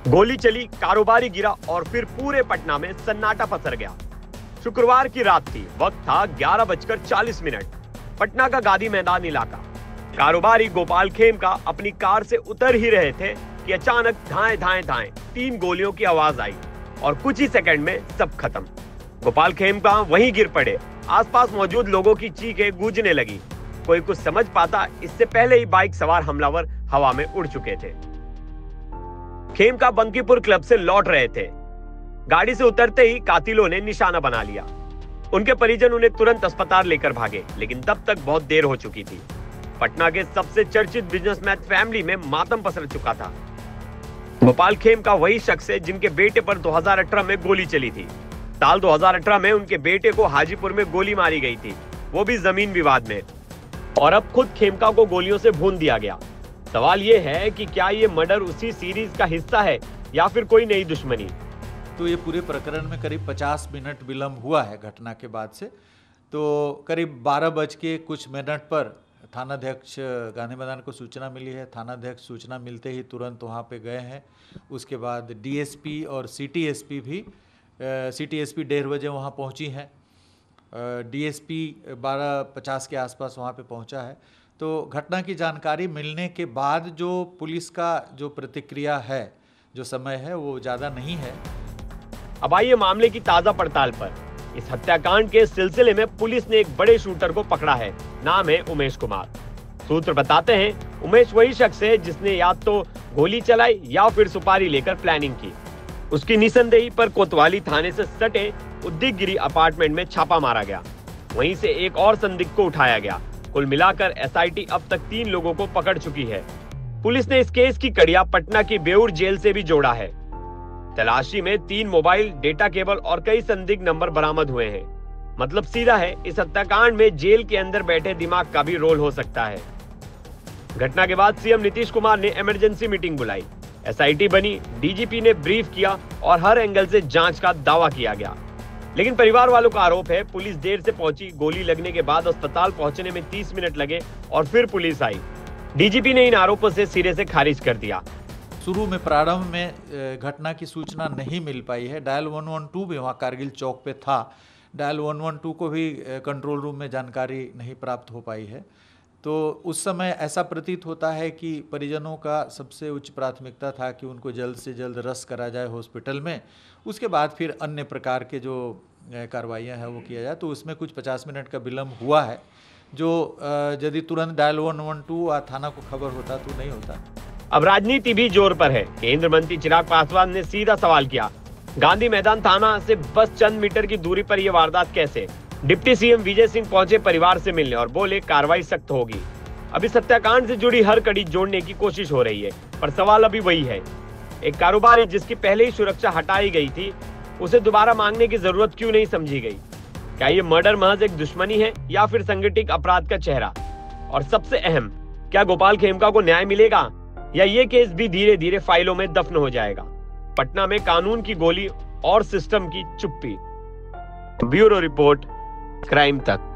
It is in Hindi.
गोली चली, कारोबारी गिरा और फिर पूरे पटना में सन्नाटा पसर गया। शुक्रवार की रात थी, वक्त था 11:40। पटना का गांधी मैदान इलाका। कारोबारी गोपाल खेमका अपनी कार से उतर ही रहे थे कि अचानक धाएं धाएं धाएं 3 गोलियों की आवाज आई और कुछ ही सेकंड में सब खत्म। गोपाल खेमका वहीं गिर पड़े। आसपास मौजूद लोगों की चीखें गूंजने लगी। कोई कुछ समझ पाता, इससे पहले ही बाइक सवार हमलावर हवा में उड़ चुके थे। खेमका बंकीपुर क्लब से लौट रहे थे। गाड़ी से उतरते ही कातिलों ने निशाना बना लिया। उनके परिजन उन्हें तुरंत अस्पताल लेकर भागे, लेकिन तब तक बहुत देर हो चुकी थी। पटना के सबसे चर्चित बिजनेसमैन फैमिली में मातम पसर चुका था। गोपाल खेमका वही शख्स है जिनके बेटे पर 2018 में गोली चली थी। साल 2018 में उनके बेटे को हाजीपुर में गोली मारी गई थी, वो भी जमीन विवाद में। और अब खुद खेमका को गोलियों से भून दिया गया। सवाल ये है कि क्या ये मर्डर उसी सीरीज का हिस्सा है या फिर कोई नई दुश्मनी। तो ये पूरे प्रकरण में करीब 50 मिनट विलंब हुआ है घटना के बाद से। तो करीब 12:00 पर थानाध्यक्ष गांधी मैदान को सूचना मिली है। थानाध्यक्ष सूचना मिलते ही तुरंत वहाँ पे गए हैं। उसके बाद डीएसपी और सिटी एसपी भी 1:30 बजे वहाँ पहुँची हैं। डीएसपी 12:50 के आसपास वहाँ पे पहुँचा है। तो घटना की जानकारी मिलने के बाद जो पुलिस का जो प्रतिक्रिया है, जो समय है, वो ज़्यादा नहीं है। अब आइए मामले की ताज़ा पड़ताल पर। इस हत्याकांड के सिलसिले में पुलिस ने एक बड़े शूटर को पकड़ा है। नाम है उमेश कुमार। सूत्र बताते हैं उमेश वही शख्स है जिसने या तो गोली चलाई या फिर सुपारी लेकर प्लानिंग की। उसकी निसंदेही पर कोतवाली थाने से सटे उद्दिकगिरी अपार्टमेंट में छापा मारा गया। वहीं से एक और संदिग्ध को उठाया गया। कुल मिलाकर एसआईटी अब तक 3 लोगों को पकड़ चुकी है। पुलिस ने इस केस की कड़ियां पटना की बेउर जेल से भी जोड़ा है। तलाशी में 3 मोबाइल, डेटा केबल और कई संदिग्ध नंबर बरामद हुए हैं। मतलब सीधा है, इस हत्याकांड में जेल के अंदर बैठे दिमाग का भी रोल हो सकता है। घटना के बाद सीएम नीतीश कुमार ने इमरजेंसी मीटिंग बुलाई। एसआईटी बनी, डीजीपी ने ब्रीफ किया और हर एंगल से जांच का दावा किया गया। लेकिन परिवार वालों का आरोप है पुलिस देर से पहुंची। गोली लगने के बाद अस्पताल पहुंचने में 30 मिनट लगे और फिर पुलिस आई। डीजीपी ने इन आरोपों से सिरे से खारिज कर दिया। शुरू में प्रारंभ में घटना की सूचना नहीं मिल पाई है। डायल 112 भी वहाँ कारगिल चौक पे था। डायल 112 को भी कंट्रोल रूम में जानकारी नहीं प्राप्त हो पाई है। तो उस समय ऐसा प्रतीत होता है कि परिजनों का सबसे उच्च प्राथमिकता था कि उनको जल्द से जल्द रस करा जाए हॉस्पिटल में। उसके बाद फिर अन्य प्रकार के जो कार्रवाइयाँ हैं वो किया जाए। तो उसमें कुछ 50 मिनट का विलम्ब हुआ है, जो यदि तुरंत डायल 112 या थाना को खबर होता तो नहीं होता। अब राजनीति भी जोर पर है। केंद्र मंत्री चिराग पासवान ने सीधा सवाल किया, गांधी मैदान थाना से बस चंद मीटर की दूरी पर यह वारदात कैसे। डिप्टी सीएम विजय सिंह पहुंचे परिवार से मिलने और बोले कार्रवाई सख्त होगी। अब इस हत्याकांड से जुड़ी हर कड़ी जोड़ने की कोशिश हो रही है, पर सवाल अभी वही है, एक कारोबारी जिसकी पहले ही सुरक्षा हटाई गई थी, उसे दोबारा मांगने की जरूरत क्यों नहीं समझी गई। क्या ये मर्डर महज एक दुश्मनी है या फिर संगठित अपराध का चेहरा। और सबसे अहम, क्या गोपाल खेमका को न्याय मिलेगा या ये केस भी धीरे धीरे फाइलों में दफन हो जाएगा। पटना में कानून की गोली और सिस्टम की चुप्पी। ब्यूरो रिपोर्ट, क्राइम तक।